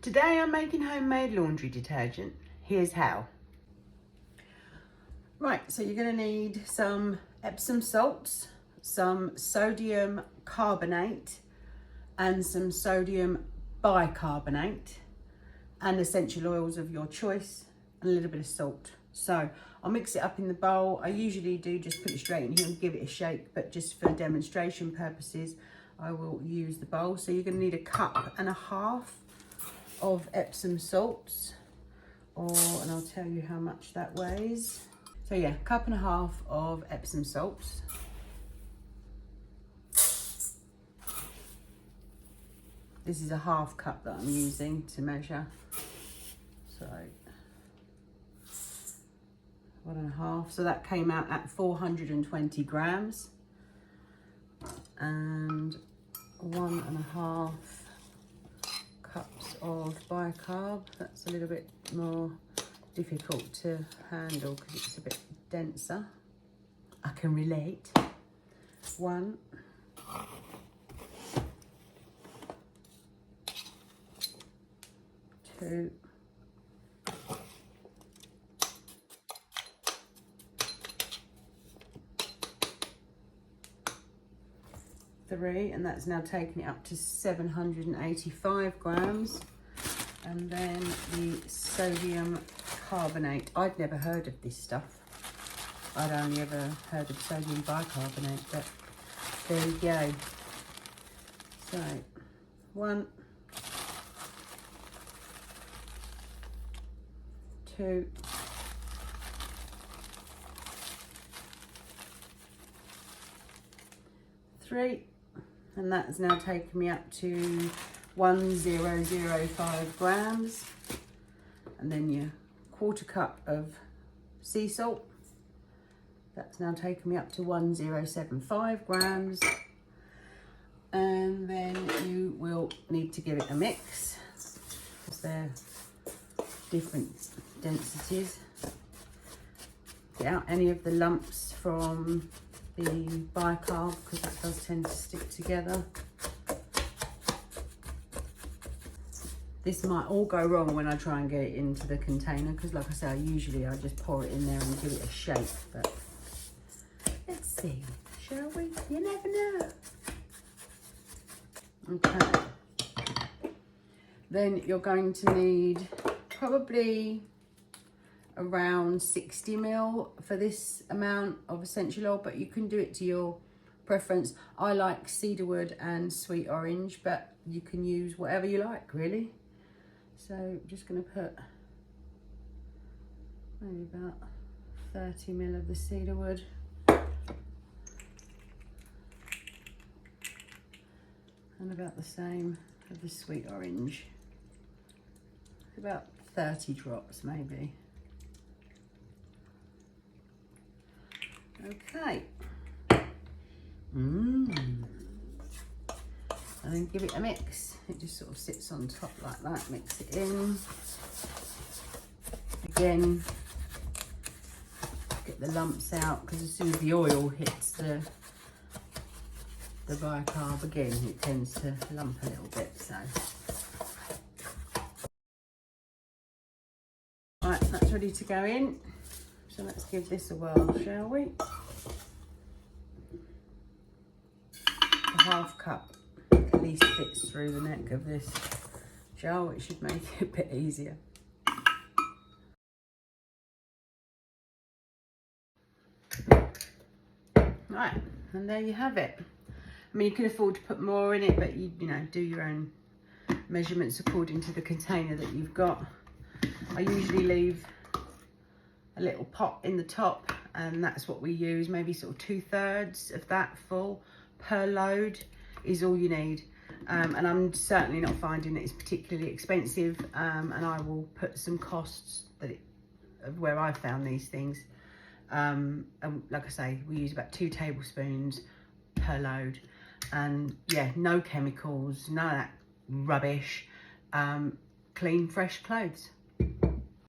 Today I'm making homemade laundry detergent. Here's how. Right, so you're going to need some Epsom salts, some sodium carbonate and some sodium bicarbonate and essential oils of your choice and a little bit of salt. So I'll mix it up in the bowl. I usually do just put it straight in here and give it a shake, but just for demonstration purposes I will use the bowl. So you're going to need 1.5 cups of Epsom salts, and I'll tell you how much that weighs. So yeah, 1.5 cups of Epsom salts. This is a 1/2 cup that I'm using to measure. So 1.5, so that came out at 420 grams. And 1.5 cups of bicarb. That's a little bit more difficult to handle because it's a bit denser. I can relate. 1, 2, 3, and that's now taking it up to 785 grams. And then the sodium carbonate. I'd never heard of this stuff. I'd only ever heard of sodium bicarbonate, but there you go. So 1, 2, 3, and that's now taken me up to 1005 grams. And then your 1/4 cup of sea salt. That's now taken me up to 1075 grams. And then you will need to give it a mix because they're different densities. Get out any of the lumps from the bicarb because that does tend to stick together. This might all go wrong when I try and get it into the container because, like I say, I just pour it in there and give it a shake. But let's see, shall we? You never know. Okay. Then you're going to need probably around 60 ml for this amount of essential oil, but you can do it to your preference. I like cedarwood and sweet orange, but you can use whatever you like, really. So I'm just going to put maybe about 30 ml of the cedarwood. And about the same of the sweet orange. About 30 drops maybe. Okay. And then give it a mix. It just sort of sits on top like that. Mix it in. Again, get the lumps out because as soon as the oil hits the bicarb again, it tends to lump a little bit. So, right, that's ready to go in. So let's give this a whirl, shall we? A 1/2 cup at least fits through the neck of this jar, which should make it a bit easier. Right, and there you have it. I mean, you can afford to put more in it, but you know, do your own measurements according to the container that you've got. I usually leave a little pot in the top, and that's what we use. Maybe sort of 2/3 of that full per load is all you need. And I'm certainly not finding that it's particularly expensive. And I will put some costs of where I found these things. And like I say, we use about 2 tablespoons per load. And yeah, no chemicals, none of that rubbish. Clean, fresh clothes.